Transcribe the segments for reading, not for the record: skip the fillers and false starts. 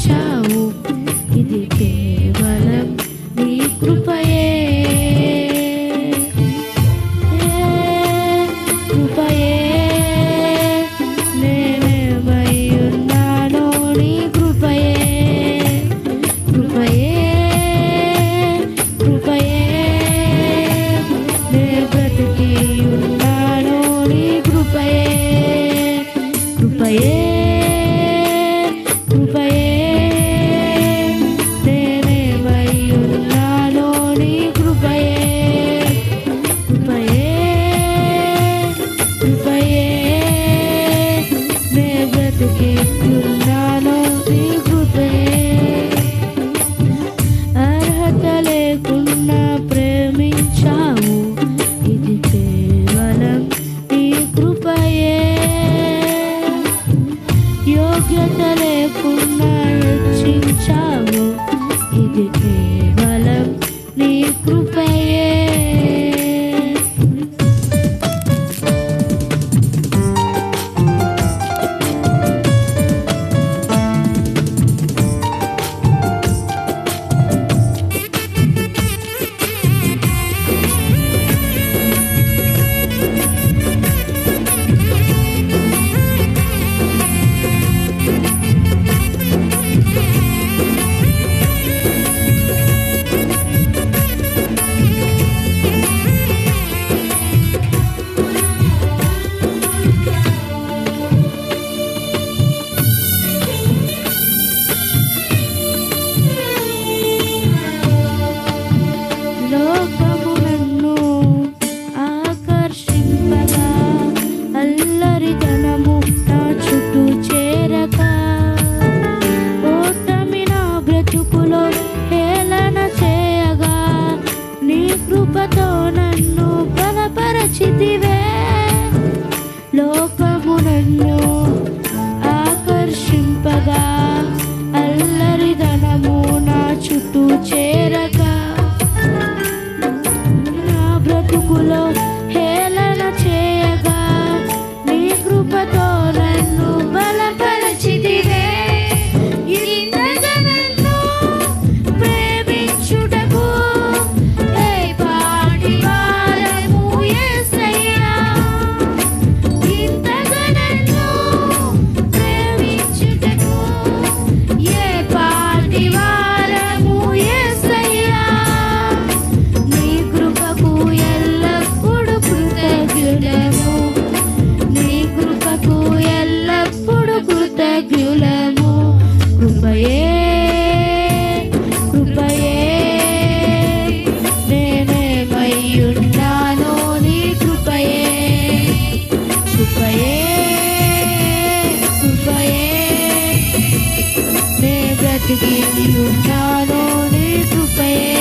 ప్రేమించావు, ఇది కేవలం నీ కృపయే. కృపయే నేనేమై ఉన్నానో నీ కృపయే. కృపయే కృపయే నే బ్రతికి ఉన్నానో నీ కృపయే. కృపయే కృపయే నేనేమై ఉన్నానో నీ కృపయే. కృపయే కృపయే నే బ్రతికి ఉన్నానో నీ కృపయే. అర్హత లేకున్నా ప్రేమించావు, ఇది కేవలం నీ కృపయే. యోగ్యత లేకున్నా హెచ్చించావు, ఇది కేవలం నీ కృపయే. లోకము నన్ను ఆకర్షింపగా, అల్లరితనము నా చుట్టూ చేరగా, ఓటమి నా బ్రతుకులో హేళన చేయగా, నీ కృపతో నన్ను బలపరచితివే. లోకము నన్ను ఆకర్షింపగా, అల్లరితనము నా చుట్టూ చేరగా, నా బ్రతుకులో హేళన చేయగా, నీ కృపతో నన్ను బలపరచితివే. ఇంతగా నన్ను ప్రేమించుటకు ఏ పాటి వారము యేసయ్యా. ఇంతగా నన్ను ప్రేమించుటకు ఏ పాటి వారము యేసయ్యా. నీ కృపకు ఎల్లప్పుడూ కృతజ్ఞులము, నీ కృపకు ఎల్లప్పుడూ కృతజ్ఞులము. కృపయే కృపయే నేనేమై ఉన్నానో నీ కృపయే. కృపయే కృపయే నే బ్రతికి ఉన్నానో నీ కృపయే.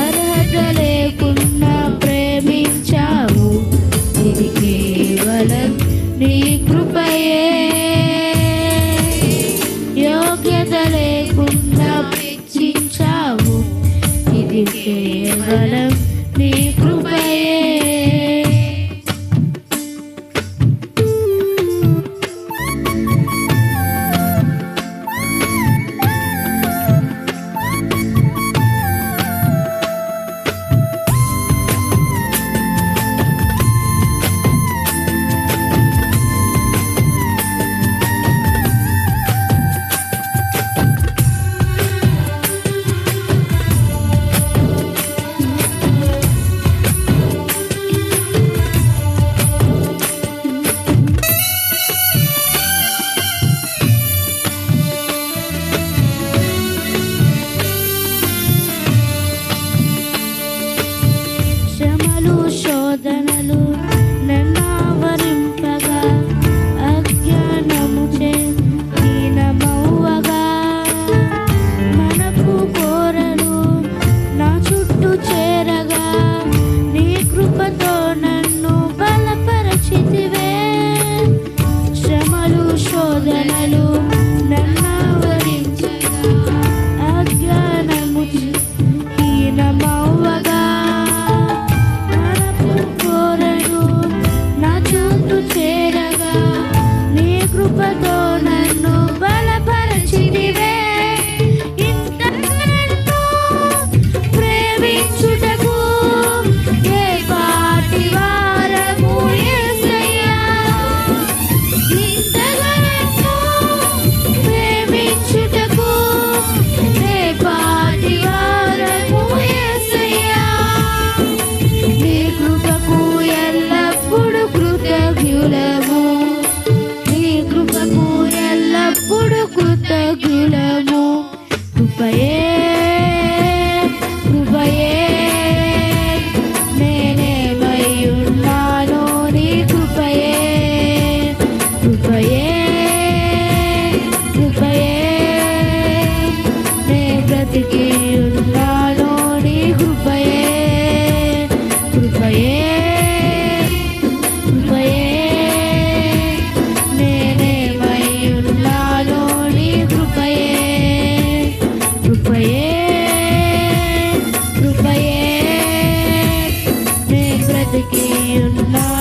అర్హత లేకున్నా ప్రేమించావు, ఇది కేవలం నీ కృపయే. యోగ్యత లేకున్నా మెచ్చించావు, ఇది కేవలం నీ కృపయే. బ్రతికి ఉన్నాను.